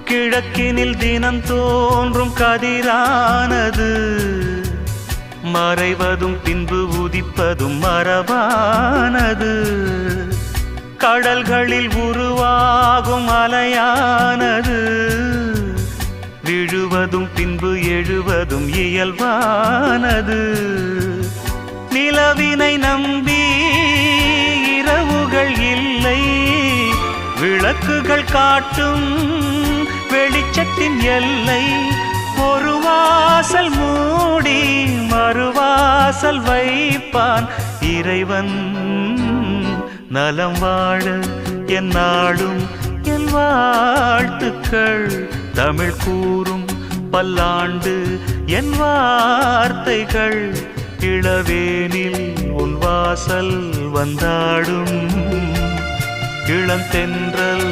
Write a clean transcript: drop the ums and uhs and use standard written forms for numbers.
கிழக்கினில் தினம் தோன்றும் கதிரானது மறைவதும் பின்பு உதிப்பதும் மரபானது. கடல்களில் உருவாகும் அலையானது விழுவதும் பின்பு எழுவதும் இயல்பானது. நிலவினை நம்பி இரவுகள் இல்லை, விளக்குகள் காட்டும் வெளிச்சத்தின் எல்லை. ஒரு வாசல் மூடி மறுவாசல் வைப்பான் இறைவன். நலம் வாழ என் நாடும் என் வாழ்த்துக்கள். தமிழ் கூறும் பல்லாண்டு என் வார்த்தைகள். இளவேனில் உன் வாசல் வந்தாடும் இளந்தென்றல்